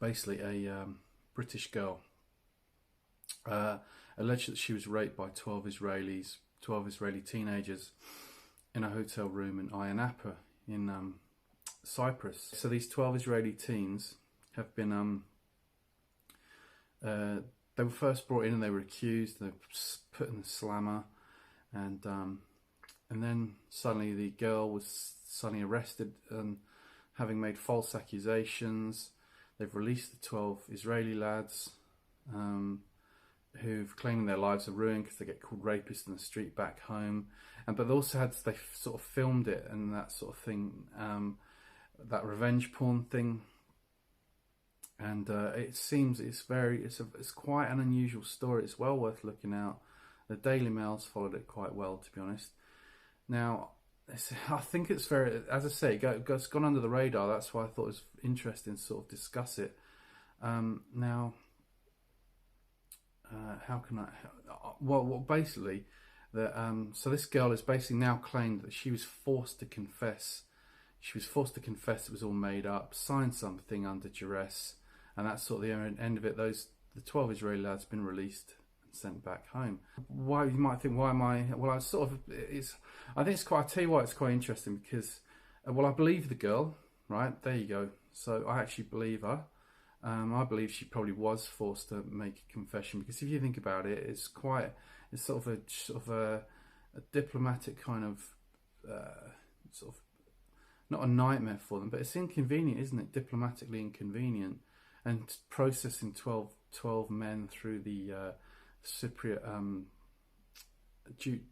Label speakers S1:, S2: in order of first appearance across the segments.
S1: basically a British girl, alleged that she was raped by 12 Israeli teenagers in a hotel room in Ayia Napa in Cyprus. So these 12 Israeli teens have been, they were first brought in and they were accused, they were put in the slammer, and then suddenly the girl was suddenly arrested and having made false accusations. They've released the 12 Israeli lads who've claiming their lives are ruined because they get called rapists in the street back home. But they also they sort of filmed it and that sort of thing, that revenge porn thing. And it seems it's quite an unusual story. It's well worth looking out. The Daily Mail's followed it quite well, to be honest. Now, I think it's very, as I say, it's gone under the radar. That's why I thought it was interesting to sort of discuss it. Now, how can I? Well, basically, so this girl is basically now claimed that she was forced to confess. She was forced to confess it was all made up, signed something under duress, and that's sort of the end of it. The 12 Israeli lads have been released and sent back home. Why, you might think, why am I? Well, I think it's quite. I tell you why it's quite interesting, because well, I believe the girl, right? There you go. So I actually believe her. I believe she probably was forced to make a confession, because if you think about it, it's sort of a diplomatic kind of sort of, not a nightmare for them, but it's inconvenient, isn't it? Diplomatically inconvenient, and processing 12 men through the Cypriot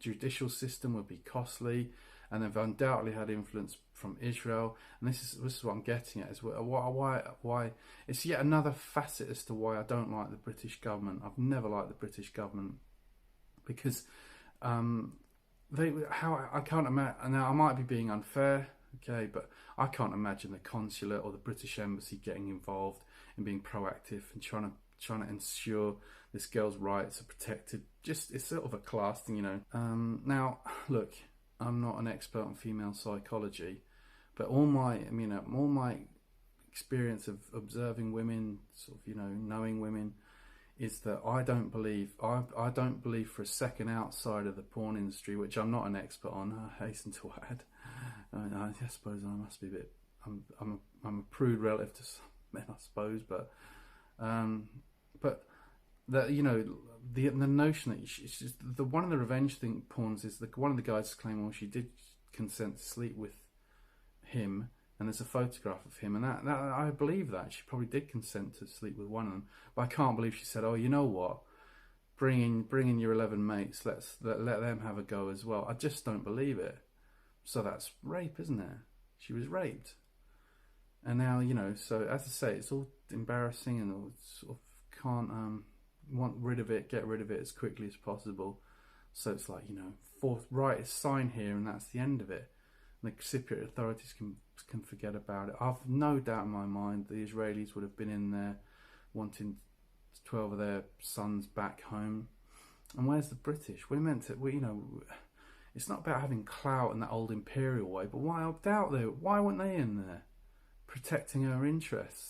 S1: judicial system would be costly, and they've undoubtedly had influence from Israel. And this is what I'm getting at, is why it's yet another facet as to why I don't like the British government. I've never liked the British government, because I can't imagine. Now I might be being unfair, okay, but I can't imagine the consulate or the British embassy getting involved in being proactive and trying to ensure this girl's rights are protected. Just, it's sort of a class thing, you know. Now, look, I'm not an expert on female psychology, but all my experience of observing women, sort of, knowing women, is that I don't believe for a second, outside of the porn industry, which I'm not an expert on, I hasten to add. I suppose I must be a bit. I'm a prude relative to some men, I suppose, but that, the notion that it's just one of the revenge thing porns is that one of the guys claiming, well, she did consent to sleep with him, and there's a photograph of him, and that I believe that she probably did consent to sleep with one of them, but I can't believe she said, oh, you know what, bring in your 11 mates, let them have a go as well. I just don't believe it. So that's rape, isn't it? She was raped, and now, so as I say, it's all embarrassing, and all sort of can't want rid of it, get rid of it as quickly as possible. So it's like, right, sign here, and that's the end of it. And the Cypriot authorities can forget about it. I've no doubt in my mind the Israelis would have been in there wanting 12 of their sons back home. And where's the British? We're meant to, it's not about having clout in that old imperial way, but why weren't they in there protecting her interests?